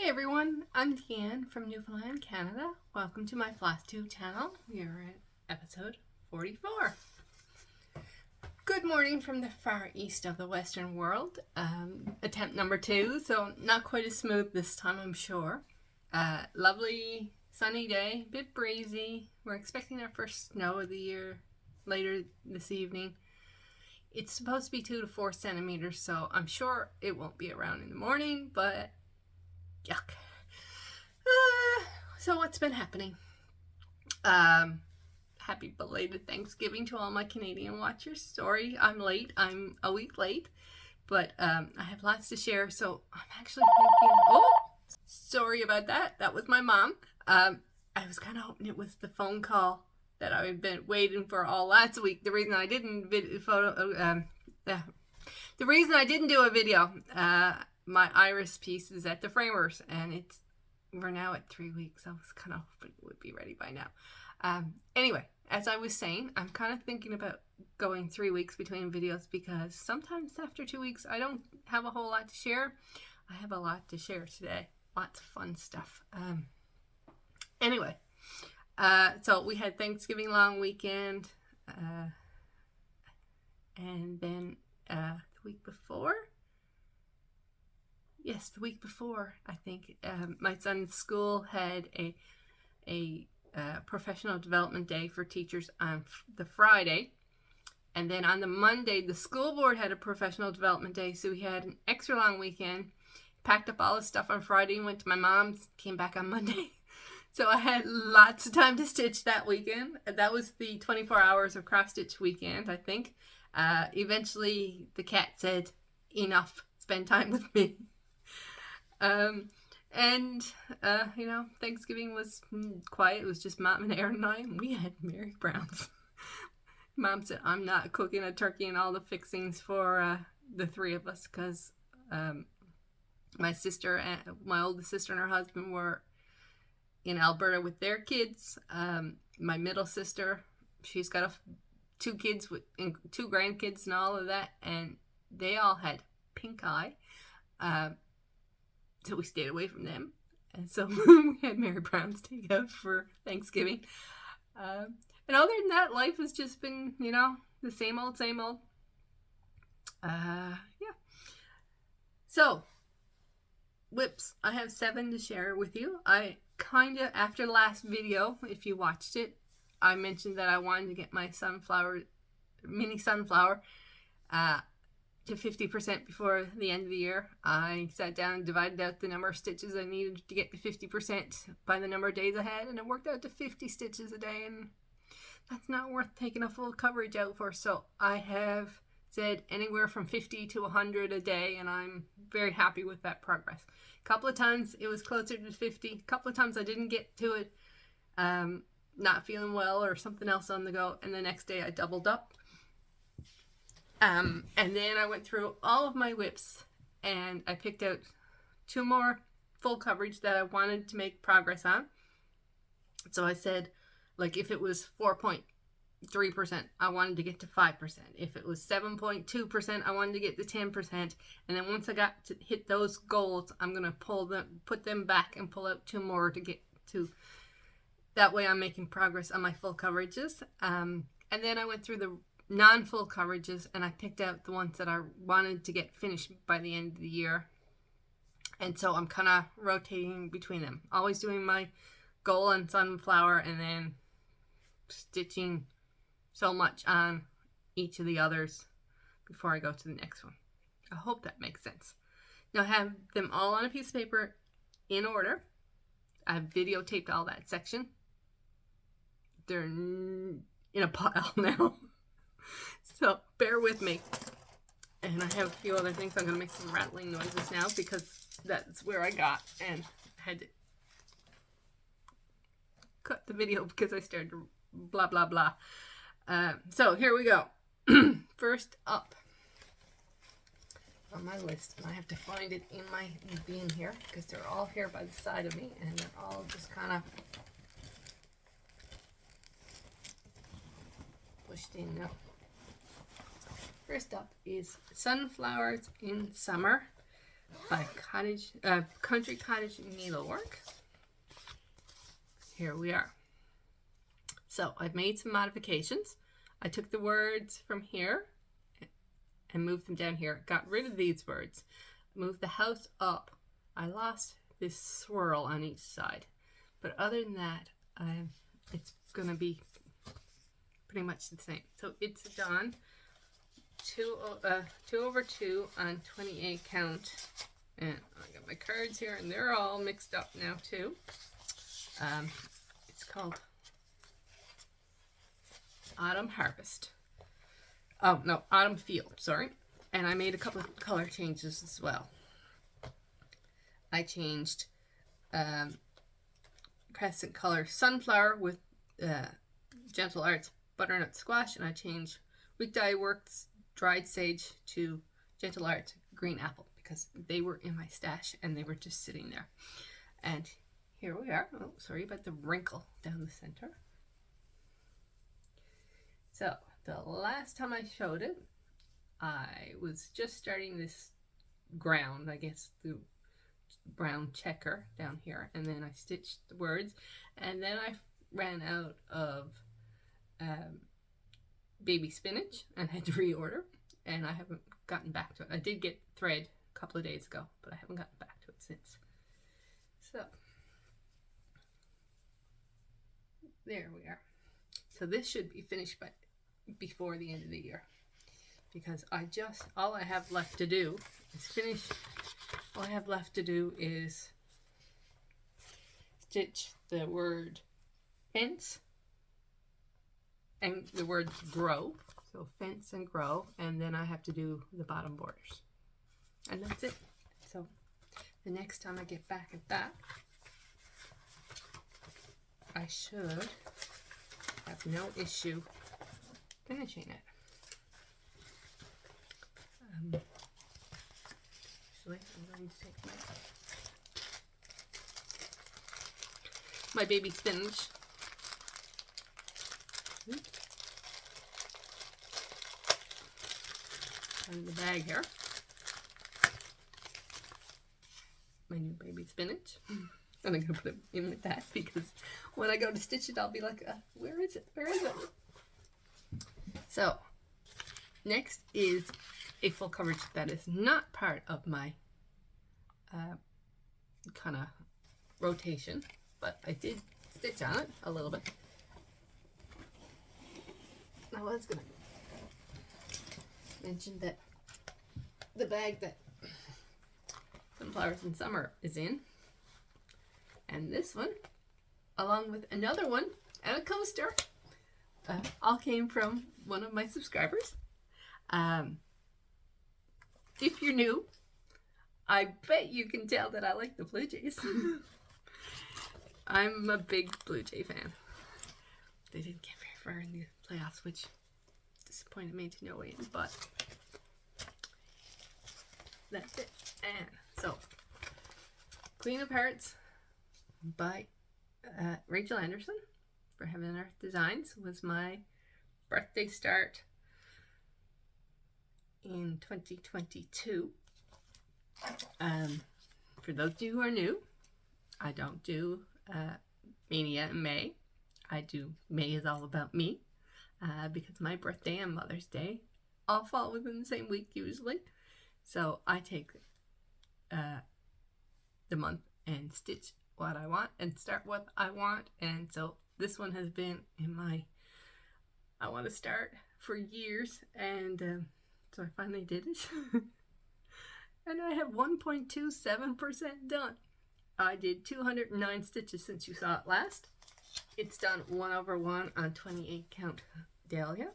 Hey everyone, I'm Deanne from Newfoundland, Canada. Welcome to my Flosstube channel. We are at episode 44. Good morning from the far east of the Western world. Attempt number 2, so not quite as smooth this time, I'm sure. Lovely sunny day, bit breezy. We're expecting our first snow of the year later this evening. It's supposed to be 2 to 4 centimeters, so I'm sure it won't be around in the morning, but yuck. So what's been happening? Happy belated Thanksgiving to all my Canadian watchers. Sorry, I'm late. I'm a week late, but I have lots to share. So I'm actually thinking, oh, sorry about that. That was my mom. I was kind of hoping it was the phone call that I've been waiting for all last week. The reason I didn't do a video, my iris piece is at the framers, and we're now at 3 weeks. I was kind of hoping it would be ready by now. Anyway, as I was saying, I'm kind of thinking about going 3 weeks between videos because sometimes after 2 weeks I don't have a whole lot to share. I have a lot to share today. Lots of fun stuff. Anyway, so we had Thanksgiving long weekend, and then the week before, the week before, I think, my son's school had a professional development day for teachers on the Friday. And then on the Monday, the school board had a professional development day. So we had an extra long weekend, packed up all his stuff on Friday, went to my mom's, came back on Monday. So I had lots of time to stitch that weekend. That was the 24 hours of cross-stitch weekend, I think. Eventually, the cat said, enough, spend time with me. Thanksgiving was quiet. It was just Mom and Aaron and I, and we had Mary Browns. Mom said, I'm not cooking a turkey and all the fixings for the three of us because my sister and my oldest sister and her husband were in Alberta with their kids. My middle sister, she's got two kids and 2 grandkids and all of that, and they all had pink eye. So we stayed away from them. And so we had Mary Brown's takeout for Thanksgiving. And other than that, life has just been, the same old, same old. Yeah. So, whips. I have 7 to share with you. I after the last video, if you watched it, I mentioned that I wanted to get my mini sunflower, to 50% before the end of the year. I sat down and divided out the number of stitches I needed to get to 50% by the number of days I had, and it worked out to 50 stitches a day, and that's not worth taking a full coverage out for. So I have said anywhere from 50 to 100 a day, and I'm very happy with that progress. A couple of times it was closer to 50. A couple of times I didn't get to it, not feeling well or something else on the go, and the next day I doubled up. And then I went through all of my whips and I picked out 2 more full coverage that I wanted to make progress on. So I said, if it was 4.3%, I wanted to get to 5%. If it was 7.2%, I wanted to get to 10%. And then once I got to hit those goals, I'm going to put them back and pull out 2 more to get to. That way I'm making progress on my full coverages. And then I went through the non-full coverages and I picked out the ones that I wanted to get finished by the end of the year, and so I'm kind of rotating between them, always doing my goal on sunflower and then stitching so much on each of the others before I go to the next one. I hope that makes sense. Now I have them all on a piece of paper in order. I've videotaped all that section. They're in a pile now. So bear with me. And I have a few other things. I'm going to make some rattling noises now because that's where I got, and I had to cut the video because I started to blah blah blah. So here we go. First up on my list, and I have to find it in my bin here because they're all here by the side of me, and they're all just kind of pushed in now. First up is Sunflowers in Summer. by Country Cottage Needlework. Here we are. So I've made some modifications. I took the words from here and moved them down here. Got rid of these words. Moved the house up. I lost this swirl on each side. But other than that, it's going to be pretty much the same. So it's done 2 over 2 on 28 count. And I got my cards here, and they're all mixed up now too. It's called Autumn Harvest. Oh, no, Autumn Field, sorry. And I made a couple of color changes as well. I changed Crescent Color Sunflower with Gentle Arts Butternut Squash, and I changed Week Dye Works Dried Sage to Gentle Arts Green Apple because they were in my stash and they were just sitting there. And here we are. Oh, sorry about the wrinkle down the center. So the last time I showed it, I was just starting this ground, I guess the brown checker down here, and then I stitched the words, and then I ran out of baby spinach and had to reorder, and I haven't gotten back to it. I did get thread a couple of days ago, but I haven't gotten back to it since. So there we are. So this should be finished before the end of the year, because all I have left to do is finish. All I have left to do is stitch the word fence and the word grow. So fence and grow, and then I have to do the bottom borders. And that's it. So the next time I get back at that, I should have no issue finishing it. Actually, I'm going to take my baby spinach. And the bag here. My new baby spinach. And I'm going to put it in with that because when I go to stitch it, I'll be like, where is it? Where is it? So, next is a full coverage that is not part of my kind of rotation, but I did stitch on it a little bit. I was going to mention that the bag that Sunflowers in Summer is in, and this one, along with another one and a coaster, all came from one of my subscribers. If you're new, I bet you can tell that I like the Blue Jays. I'm a big Blue Jay fan. They didn't get very far in the playoffs, which disappointed me to no end, but that's it. And so, Queen of Hearts by Rachel Anderson for Heaven and Earth Designs was my birthday start in 2022. For those of you who are new, I don't do Mania in May. I do May is all about me because my birthday and Mother's Day all fall within the same week usually. So I take the month and stitch what I want and start what I want. And so this one has been in my I want to start for years, and so I finally did it. And I have 1.27% done. I did 209 stitches since you saw it last. It's done 1 over 1 on 28 count dahlia,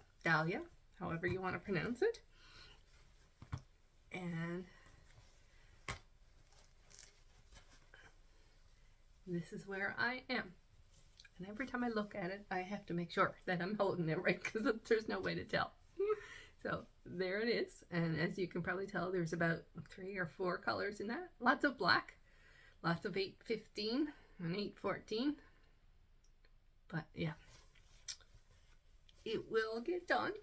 however you want to pronounce it. And this is where I am. And every time I look at it, I have to make sure that I'm holding it right because there's no way to tell. So there it is. And as you can probably tell, there's about 3 or 4 colors in that. Lots of black, lots of 815 and 814. But yeah, it will get done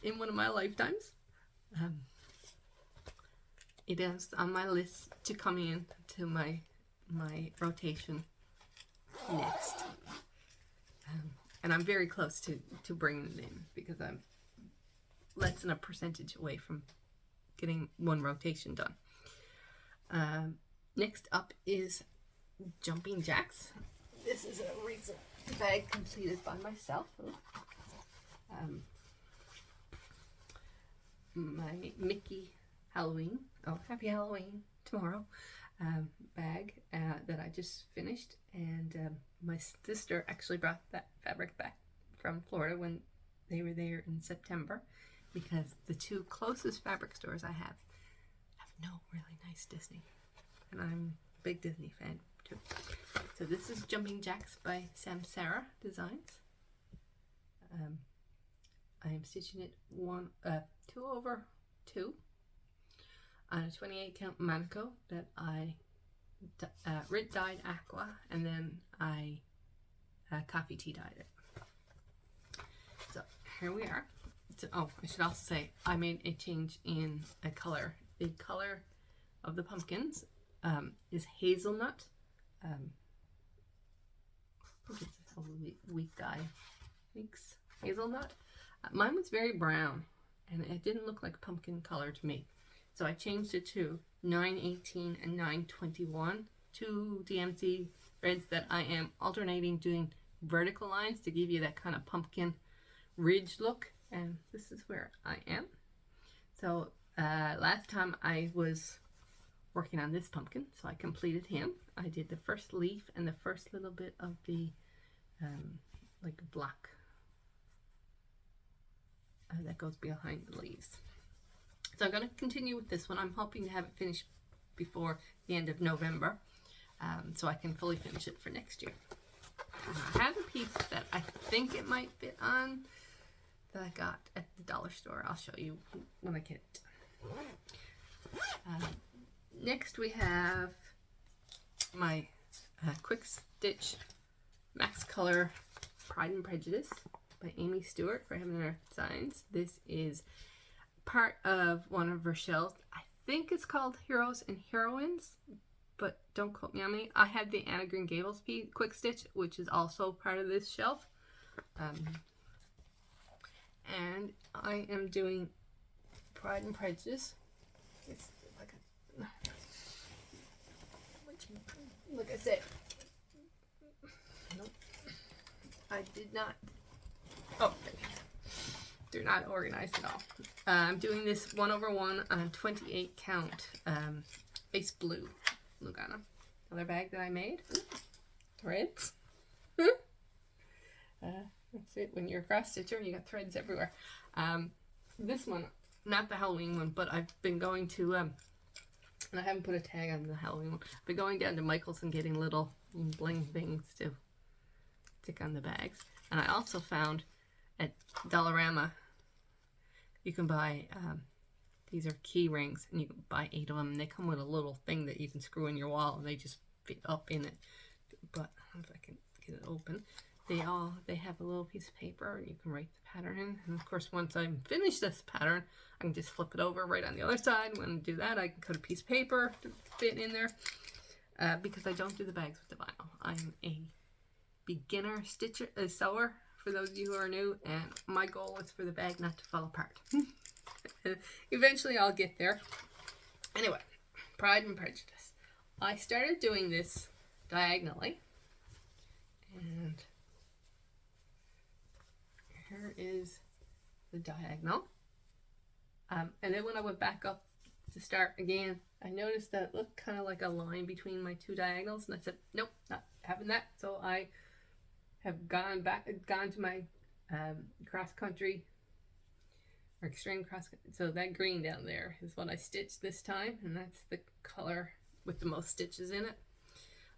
in one of my lifetimes. it is on my list to come in to my rotation next. And I'm very close to bringing it in because I'm less than a percentage away from getting one rotation done. Next up is jumping jacks. This is a recent bag completed by myself. My Mickey Halloween, happy Halloween tomorrow, bag that I just finished, and my sister actually brought that fabric back from Florida when they were there in September, because the two closest fabric stores I have no really nice Disney, and I'm a big Disney fan too. So this is Jumping Jacks by Samsara Designs. I am stitching it 2/2 on a 28 count Monaco that I dyed aqua, and then I coffee tea dyed it. So here we are. So, I should also say I made a change in a color. The color of the pumpkins is hazelnut. I think it's a weeks hazelnut. Mine was very brown, and it didn't look like pumpkin color to me. So I changed it to 918 and 921, two DMC threads that I am alternating doing vertical lines to give you that kind of pumpkin ridge look. And this is where I am. So last time I was working on this pumpkin, so I completed him. I did the first leaf and the first little bit of the like black that goes behind the leaves. So I'm going to continue with this one. I'm hoping to have it finished before the end of November, so I can fully finish it for next year. I have a piece that I think it might fit on that I got at the dollar store. I'll show you when I get it. Next we have my Quick Stitch Max Color Pride and Prejudice by Amy Stewart for Heaven and Earth Designs. This is part of one of her shells. I think it's called Heroes and Heroines, but don't quote me on me. I had the Anna Green Gables Quick Stitch, which is also part of this shelf. And I am doing Pride and Prejudice. It's like I said, nope. I did not. Oh, they're not organized at all. I'm doing this 1/1 on 28 count base blue Lugana. Another bag that I made. Threads. That's it. When you're a cross stitcher, you got threads everywhere. This one, not the Halloween one, but I've been going to, and I haven't put a tag on the Halloween one. I've been going down to Michael's and getting little bling things to stick on the bags. And I also found at Dollarama, you can buy, these are key rings, and you can buy 8 of them, and they come with a little thing that you can screw in your wall, and they just fit up in it. But if I can get it open, they have a little piece of paper, and you can write the pattern in. And of course, once I finish this pattern, I can just flip it over right on the other side. When I do that, I can cut a piece of paper to fit in there, because I don't do the bags with the vinyl. I'm a beginner stitcher, sewer, for those of you who are new, and my goal is for the bag not to fall apart. Eventually I'll get there. Anyway, Pride and Prejudice. I started doing this diagonally, and here is the diagonal. And then when I went back up to start again, I noticed that it looked kind of like a line between my two diagonals, and I said, nope, not having that. So I have gone to my cross country or extreme cross country. So that green down there is what I stitched this time, and that's the color with the most stitches in it.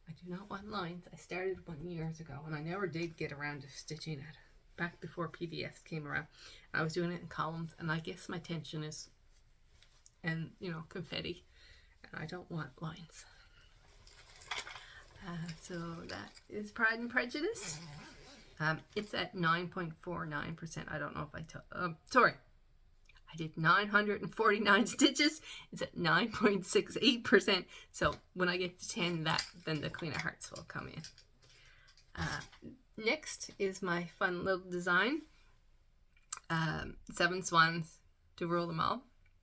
I do not want lines. I started one years ago, and I never did get around to stitching it back before PDFs came around. I was doing it in columns, and I guess my tension is, and confetti, and I don't want lines. So that is Pride and Prejudice. It's at 9.49%. I don't know if I sorry. I did 949 stitches. It's at 9.68%. So when I get to 10, then the Queen of Hearts will come in. Next is my fun little design. 7 swans to rule them all.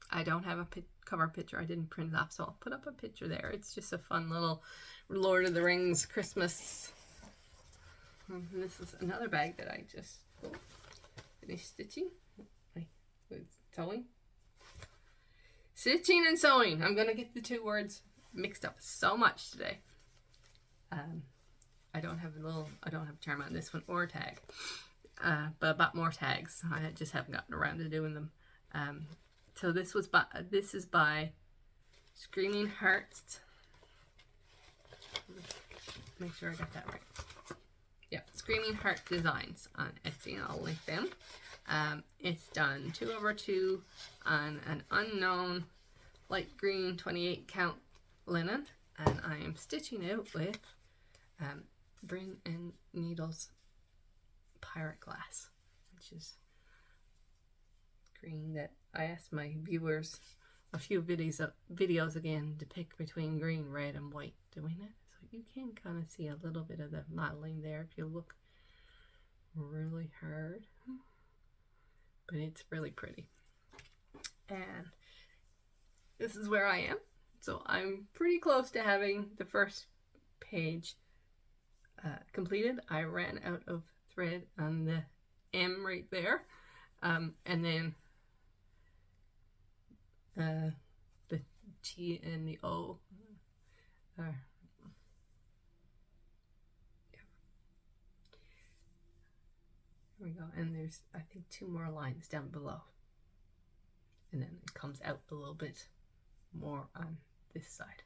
I don't have a cover picture. I didn't print it off, so I'll put up a picture there. It's just a fun little Lord of the Rings Christmas. And this is another bag that I just finished stitching. Sewing. Stitching and sewing. I'm going to get the two words mixed up so much today. I don't have a term on this one or a tag. But about more tags. I just haven't gotten around to doing them. So this is by Screaming Hearts. Make sure I got that right. Yeah, Screaming Heart Designs on Etsy, and I'll link them. It's done 2/2 on an unknown light green 28 count linen, and I am stitching out with Brin and Needles Pirate Glass, which is green that I asked my viewers a few videos again to pick between green, red, and white doing it. So you can kind of see a little bit of the modeling there if you look really hard. But it's really pretty. And this is where I am. So I'm pretty close to having the first page completed. I ran out of thread on the M right there. And then the T and the O are, yeah. Here we go. And there's, I think, 2 more lines down below. And then it comes out a little bit more on this side.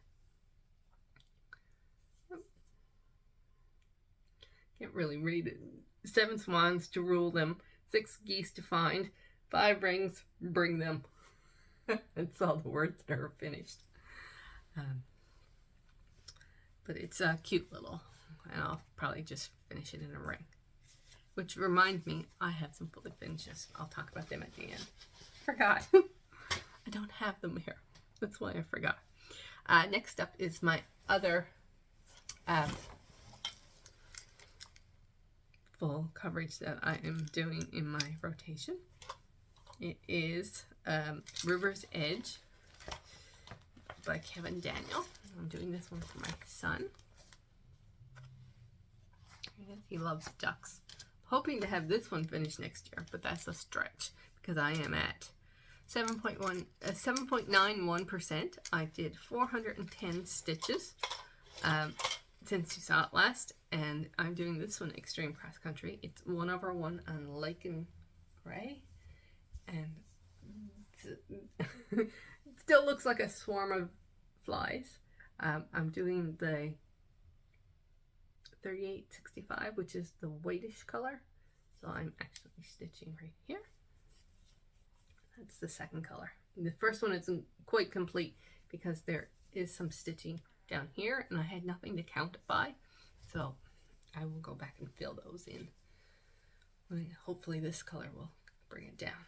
Can't really read it. 7 swans to rule them, 6 geese to find, 5 rings, bring them. That's all the words that are finished. But it's a cute little, and I'll probably just finish it in a ring. Which reminds me, I have some fully finishes. I'll talk about them at the end. Forgot. I don't have them here. That's why I forgot. Next up is my other full coverage that I am doing in my rotation. It is River's Edge by Kevin Daniel. I'm doing this one for my son. He loves ducks. Hoping to have this one finished next year, but that's a stretch because I am at 7.91%. I did 410 stitches since you saw it last, and I'm doing this one extreme cross country. It's 1/1 on Lichen Gray, and it still looks like a swarm of flies. I'm doing the 3865, which is the whitish color. So I'm actually stitching right here. That's the second color. The first one isn't quite complete because there is some stitching down here and I had nothing to count it by. So I will go back and fill those in. Hopefully this color will bring it down.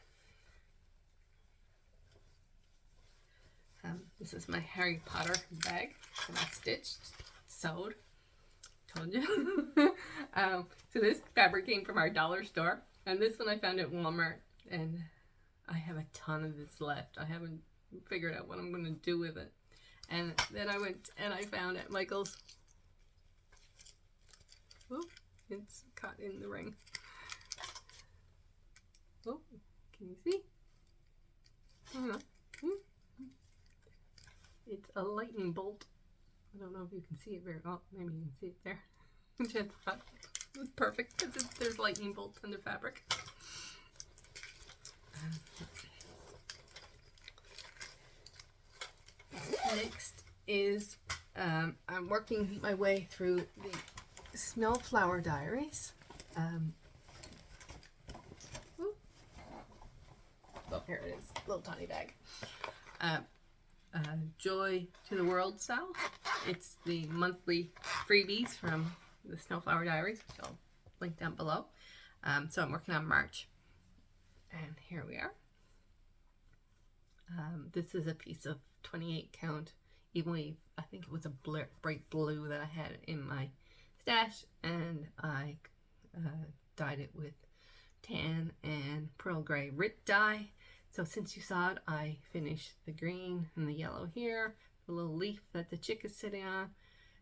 This is my Harry Potter bag that I stitched, sewed. Told you. So this fabric came from our dollar store, and this one I found at Walmart, and I have a ton of this left. I haven't figured out what I'm going to do with it. And then I went and I found at Michael's. Oh, it's caught in the ring. Oh, can you see? It's a lightning bolt. I don't know if you can see it very well. Maybe you can see it there. It's perfect because there's lightning bolts in the fabric. Next is I'm working my way through the Snowflower Diaries. Oh, here it is. Little tiny bag. Joy to the World style. It's the monthly freebies from the Snowflower Diaries, which I'll link down below. So I'm working on March. And here we are. This is a piece of 28 count even weave. I think it was a bright blue that I had in my stash, and I dyed it with tan and pearl gray Rit dye. So since you saw it, I finished the green and the yellow here, the little leaf that the chick is sitting on,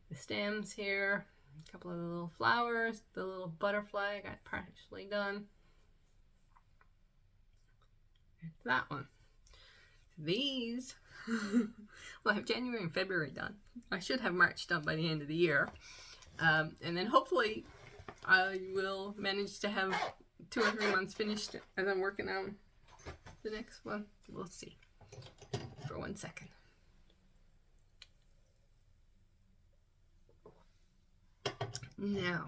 the stems here, a couple of the little flowers, the little butterfly I got partially done. It's that one. These, well, I have January and February done. I should have March done by the end of the year. And then hopefully I will manage to have 2 or 3 months finished as I'm working on the next one. We'll see. For 1 second. Now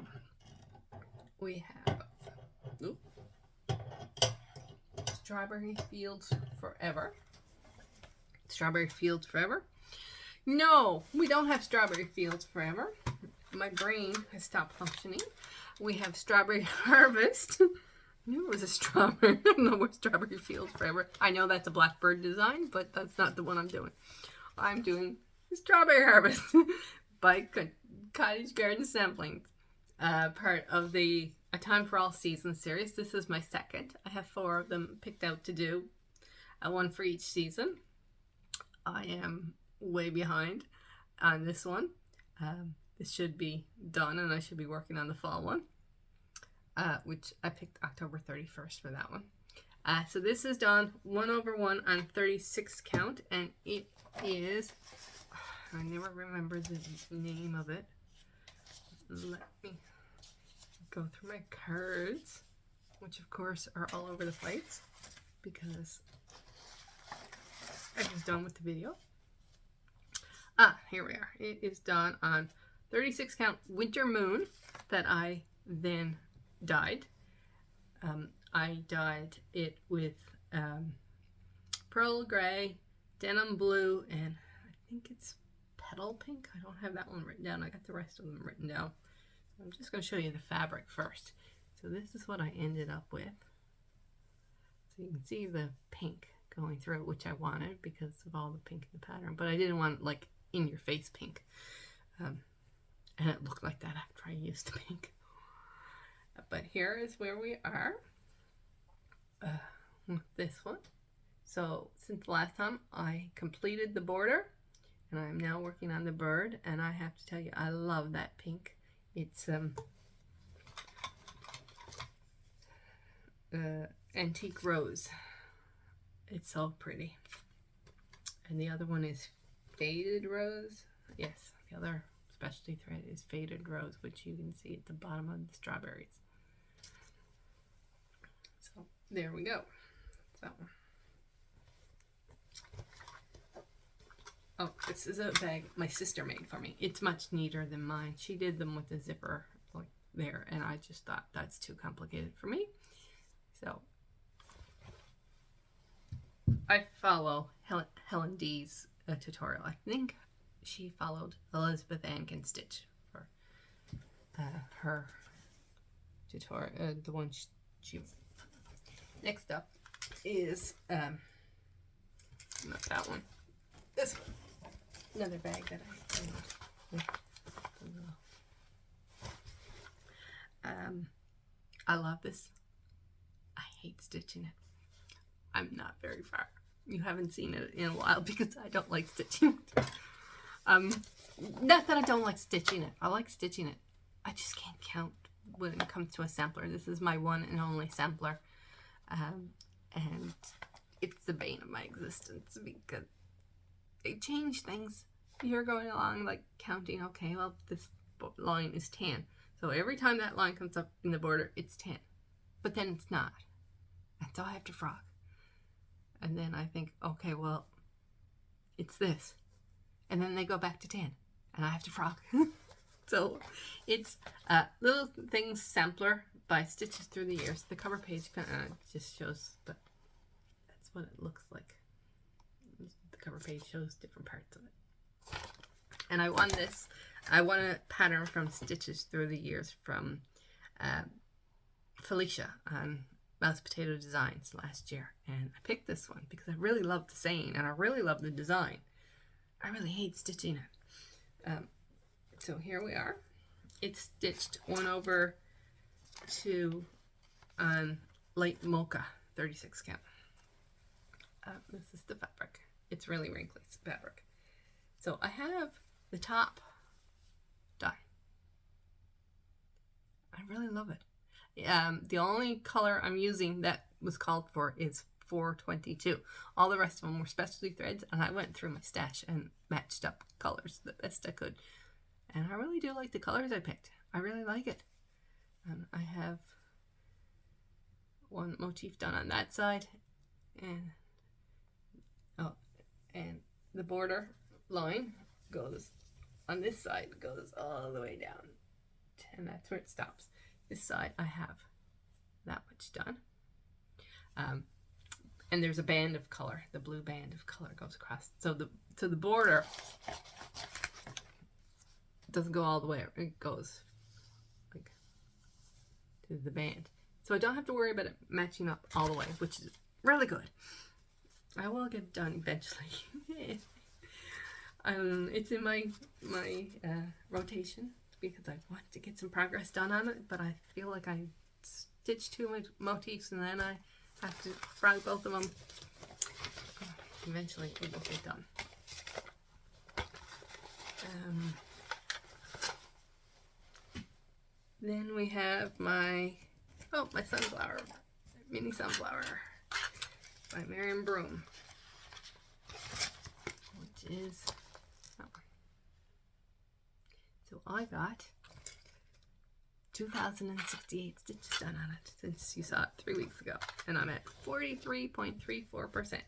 we have Strawberry Fields Forever. Strawberry Fields Forever? No, we don't have Strawberry Fields Forever. My brain has stopped functioning. We have Strawberry Harvest. I knew it was a strawberry. I don't know where Strawberry Fields Forever. I know that's a Blackbird design, but that's not the one I'm doing. I'm doing Strawberry Harvest by Cottage Garden Samplings. Part of the A Time for All Seasons series. This is my second. I have 4 of them picked out to do. 1 for each season. I am way behind on this one. This should be done, and I should be working on the fall one, which I picked October 31st for that one. So this is done 1/1 on 36 count, and it is, I never remember the name of it. Let me go through my cards, which of course are all over the place because I was done with the video. Here we are. It is done on 36 count Winter Moon that I then dyed. I dyed it with pearl gray, denim blue, and I think it's petal pink. I don't have that one written down. I got the rest of them written down. I'm just going to show you the fabric first. So this is what I ended up with. So you can see the pink going through, which I wanted because of all the pink in the pattern, but I didn't want like in your face pink. And it looked like that after I used the pink. But here is where we are with this one. So since the last time I completed the border, and I'm now working on the bird, and I have to tell you, I love that pink. It's antique rose. It's so pretty. And the other one is faded rose. Yes, the other specialty thread is faded rose, which you can see at the bottom of the strawberries. So there we go. That one. Oh, this is a bag my sister made for me. It's much neater than mine. She did them with the zipper like there, and I just thought that's too complicated for me. So I follow Helen D's tutorial. I think she followed Elizabeth Ann Can Stitch for her tutorial, the one she. Next up is not that one. This one. Another bag that I made. I love this. I hate stitching it. I'm not very far. You haven't seen it in a while because I don't like stitching it. Not that I don't like stitching it. I like stitching it. I just can't count when it comes to a sampler. This is my one and only sampler. And it's the bane of my existence because they change things. You're going along like counting, okay, well, this line is 10. So every time that line comes up in the border, it's 10. But then it's not. And so I have to frog. And then I think, okay, well, it's this. And then they go back to 10. And I have to frog. So it's Little Things Sampler by Stitches Through the Years. The cover page kind of just shows, but that's what it looks like. The cover page shows different parts of it. And I won this. I won a pattern from Stitches Through the Years from Felicia on Mouse Potato Designs last year, and I picked this one because I really love the saying and I really love the design. I really hate stitching it. So here we are. It's stitched 1/2 on light mocha 36 count. This is the fabric. It's really wrinkly fabric. So I have the top done. I really love it. The only color I'm using that was called for is 422. All the rest of them were specialty threads, and I went through my stash and matched up colors the best I could. And I really do like the colors I picked. I really like it. And I have one motif done on that side, and the border line goes on this side, goes all the way down, and that's where it stops. This side I have that much done, and there's a band of color. The blue band of color goes across, so the border doesn't go all the way. It goes like to the band, so I don't have to worry about it matching up all the way, which is really good. I will get it done eventually. It's in my rotation because I want to get some progress done on it, but I feel like I stitched too much motifs and then I have to fry both of them. Eventually it will get done. Then we have my sunflower, mini sunflower by Miriam Broom, which is that one. So I got 2,068 stitches done on it since you saw it 3 weeks ago, and I'm at 43.34%.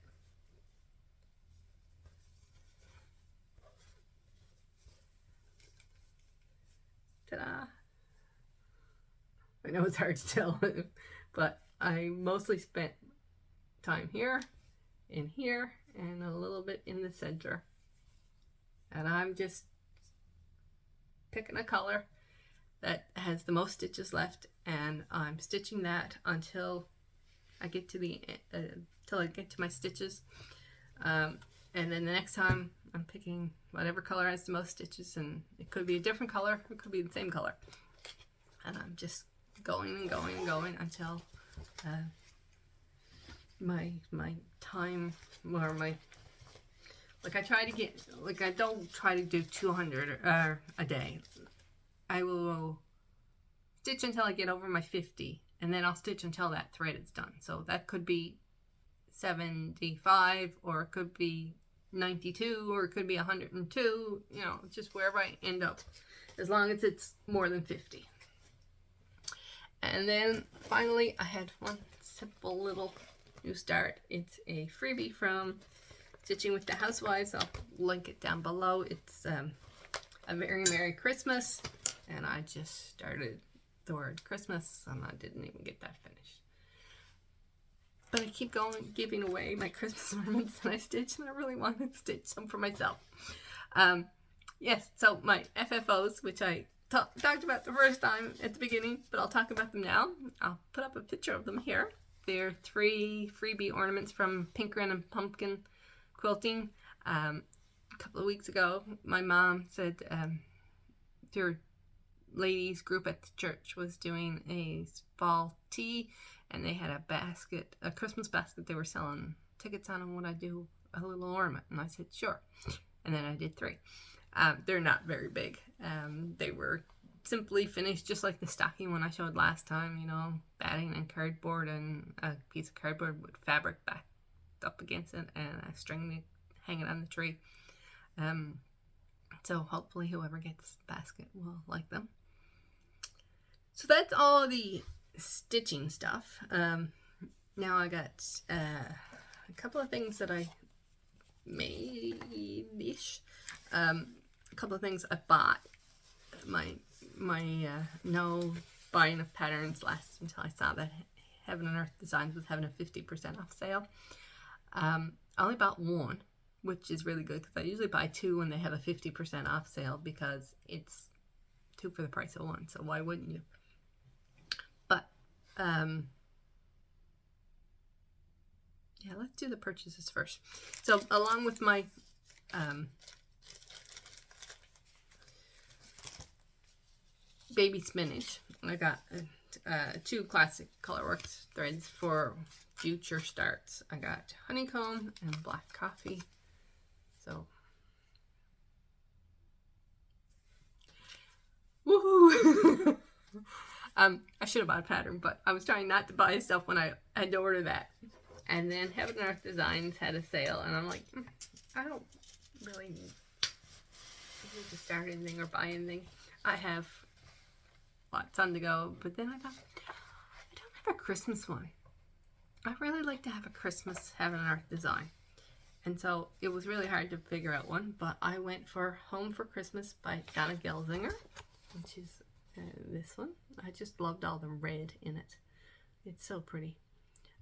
Ta-da! I know it's hard to tell, but I mostly spent time here, in here, and a little bit in the center. And I'm just picking a color that has the most stitches left, and I'm stitching that until I get to my stitches. And then the next time I'm picking whatever color has the most stitches, and it could be a different color, it could be the same color. And I'm just going and going and going until my time, or my, like, I try to get, like, I don't try to do 200 a day. I will stitch until I get over my 50, and then I'll stitch until that thread is done. So that could be 75, or it could be 92, or it could be 102, you know, just wherever I end up, as long as it's more than 50. And then finally I had one simple little new start. It's a freebie from Stitching with the Housewives. I'll link it down below. It's a very Merry Christmas, and I just started the word Christmas and I didn't even get that finished. But I keep going, giving away my Christmas ornaments that I stitch, and I really want to stitch some for myself. Yes, so my FFOs, which I talked about the first time at the beginning, but I'll talk about them now. I'll put up a picture of them here. They're 3 freebie ornaments from Pinkerin and Pumpkin Quilting. A couple of weeks ago, my mom said their ladies group at the church was doing a fall tea, and they had a Christmas basket they were selling tickets on, and would I do a little ornament? And I said sure, and then I did 3. They're not very big. They were simply finished just like the stocking one I showed last time, you know, batting and cardboard, and a piece of cardboard with fabric backed up against it, and a string hanging on the tree. So hopefully whoever gets the basket will like them. So that's all the stitching stuff. Now I got a couple of things that I made-ish. A couple of things I bought. My no buying of patterns last until I saw that Heaven and Earth Designs was having a 50% off sale. I only bought one, which is really good because I usually buy 2 when they have a 50% off sale, because it's 2 for the price of 1, so why wouldn't you? But yeah, let's do the purchases first. So along with my baby spinach, I got 2 classic Colorworks threads for future starts. I got honeycomb and black coffee. So, woohoo! I should have bought a pattern, but I was trying not to buy stuff when I had to order that. And then Heaven and Earth Designs had a sale, and I'm like, I don't really need to start anything or buy anything. I have lots on to go, but then I thought, I don't have a Christmas one. I really like to have a Christmas Heaven and Earth design. And so it was really hard to figure out one, but I went for Home for Christmas by Donna Gelsinger, which is this one. I just loved all the red in it. It's so pretty.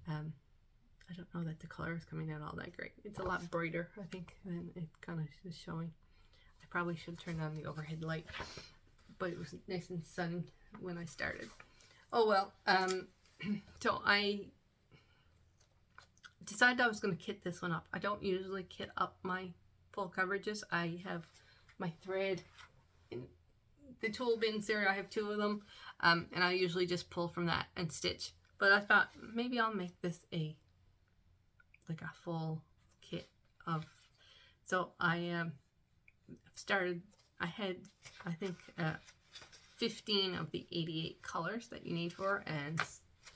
I don't know that the color is coming out all that great. It's a lot brighter, I think, than it kind of is showing. I probably should turn on the overhead light, but it was nice and sunny when I started. Oh well, so I decided I was going to kit this one up. I don't usually kit up my full coverages. I have my thread in the tool bins there. I have 2 of them, and I usually just pull from that and stitch. But I thought maybe I'll make this like a full kit of. So I started. I had, I think, 15 of the 88 colors that you need for, and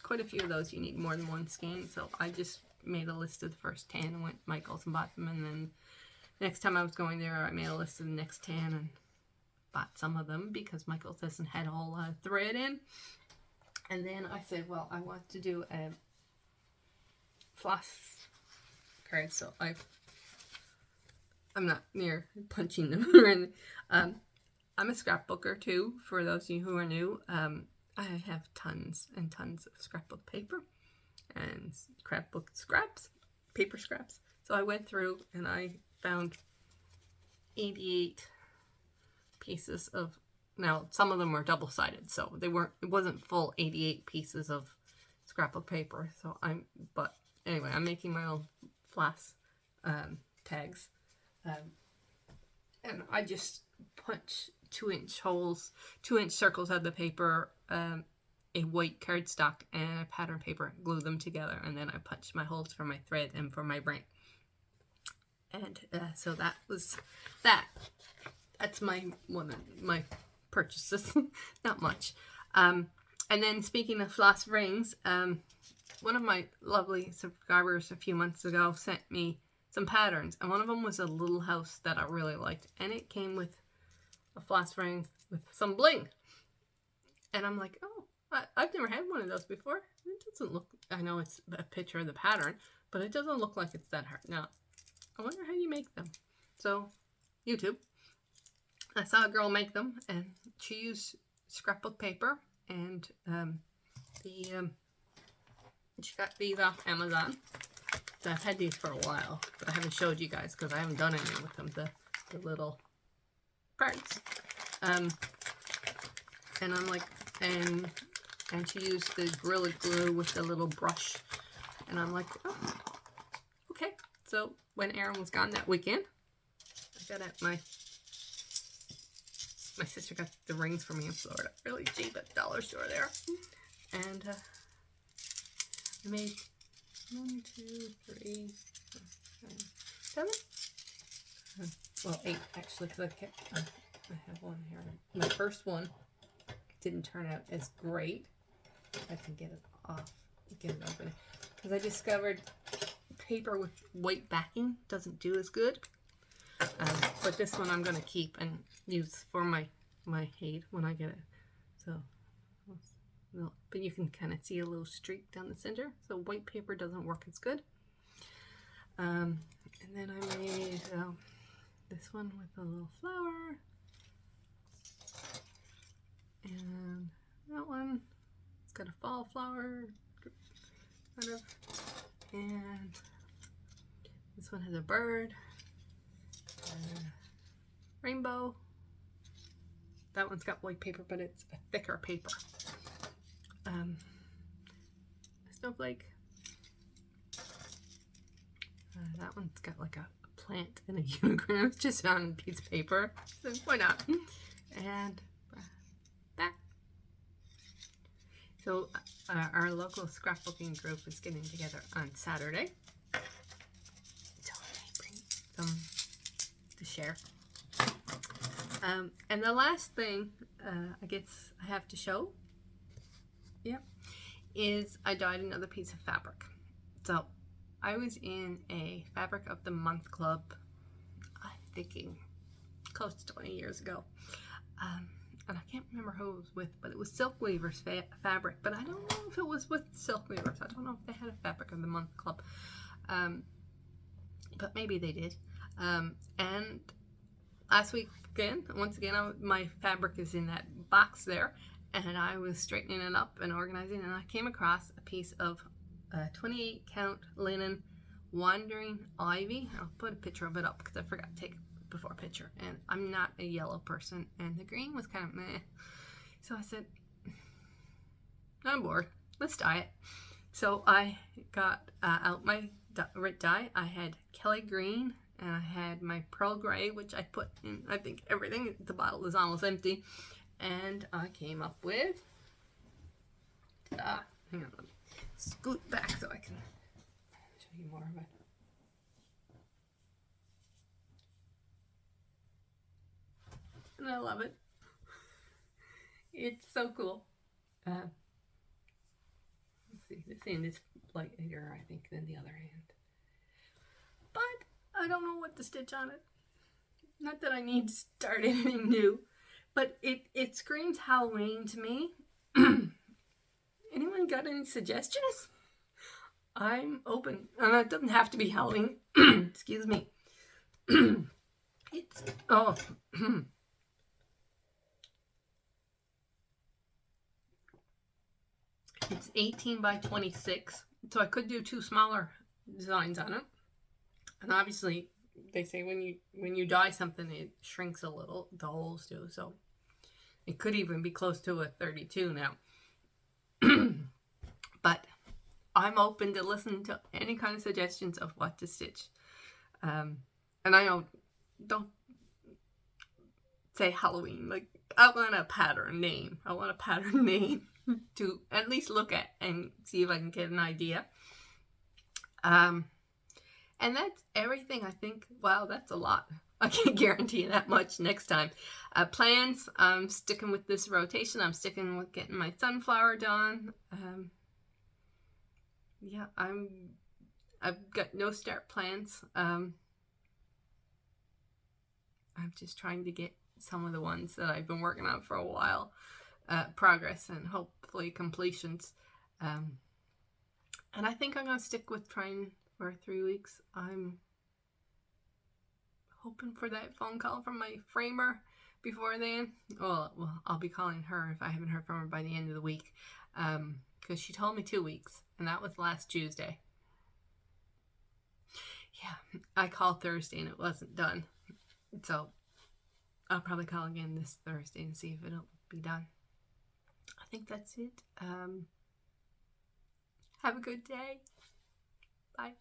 quite a few of those you need more than 1 skein. So I just made a list of the first 10 and went to Michael's and bought them, and then next time I was going there I made a list of the next 10 and bought some of them because Michael's hasn't had a whole lot of thread in. And then I said, well, I want to do a floss card, so I'm not near punching them or anything. I'm a scrapbooker too, for those of you who are new. I have tons and tons of scrapbook paper and scrapbook scraps, paper scraps. So I went through and I found 88 pieces of, now some of them were double-sided, so it wasn't full 88 pieces of scrapbook paper. So but anyway, I'm making my own floss tags. And I just punch 2-inch holes, 2-inch circles out of the paper, a white cardstock and a pattern paper, glue them together, and then I punch my holes for my thread and for my brain. And so that was that. That's one of my purchases. Not much. And then speaking of floss rings, one of my lovely subscribers a few months ago sent me some patterns, and one of them was a little house that I really liked, and it came with a floss ring with some bling. And I'm like, oh, I've never had one of those before. It doesn't look, I know it's a picture of the pattern, but it doesn't look like it's that hard. Now, I wonder how you make them. So, YouTube. I saw a girl make them, and she used scrapbook paper, and she got these off Amazon. So I've had these for a while, but I haven't showed you guys because I haven't done anything with them, the little parts. And I'm like, and she used the Gorilla Glue with the little brush, and I'm like, oh, okay. So when Aaron was gone that weekend, I got at my sister got the rings for me in Florida, really cheap at the dollar store there, and I made 1, 2, 3, 4, 5, 7. Well, 8 actually, because I have one here. My first one didn't turn out as great. I can get it off, get it open, because I discovered paper with white backing doesn't do as good. But this one I'm going to keep and use for my aid when I get it. So, but you can kind of see a little streak down the center. So white paper doesn't work as good. And then I made this one with a little flower. And that one, it's got a fall flower, kind of. And this one has a bird. Rainbow. That one's got white paper, but it's a thicker paper. A snowflake. That one's got like a plant and a unicorn. It's just on a piece of paper. So why not? And that. So our local scrapbooking group is getting together on Saturday. So I bring them to share. And the last thing I guess I have to show, is I dyed another piece of fabric. So I was in a Fabric of the Month club, I'm thinking close to 20 years ago. And I can't remember who it was with, but it was Silk Weavers fabric. But I don't know if it was with Silk Weavers. I don't know if they had a Fabric of the Month club. But maybe they did. And last week, once again, my fabric is in that box there. And I was straightening it up and organizing. And I came across a piece of 28 count linen Wandering Ivy. I'll put a picture of it up because I forgot to take a before picture, and I'm not a yellow person, and the green was kind of meh. So I said, I'm bored, let's dye it. So I got out my dye. I had Kelly green and I had my pearl gray, which I put in, I think, everything. The bottle is almost empty. And I came up with, hang on, let me scoot back so I can show you more of it. And I love it. It's so cool. Let's see, this end is lighter, I think, than the other hand. But I don't know what to stitch on it. Not that I need to start anything new, but it screams Halloween to me. Anyone got any suggestions? I'm open. And it doesn't have to be Halloween. Excuse me. It's, oh. It's 18 by 26. So I could do two smaller designs on it. And obviously, they say when you dye something, it shrinks a little, the holes do. So it could even be close to a 32 now. But I'm open to listen to any kind of suggestions of what to stitch. And I know, don't say Halloween. Like, I want a pattern name. I want a pattern name to at least look at and see if I can get an idea. And that's everything, I think. Wow, that's a lot. I can't guarantee you that much next time. Plans, I'm sticking with this rotation. I'm sticking with getting my sunflower done. Yeah, I've got no start plans. I'm just trying to get some of the ones that I've been working on for a while progress and hopefully completions. And I think I'm going to stick with trying for 3 weeks. I'm hoping for that phone call from my framer before then. Well, I'll be calling her if I haven't heard from her by the end of the week, because she told me 2 weeks, and that was last Tuesday. Yeah, I called Thursday and it wasn't done, so I'll probably call again this Thursday and see if it'll be done. I think that's it. Have a good day. Bye.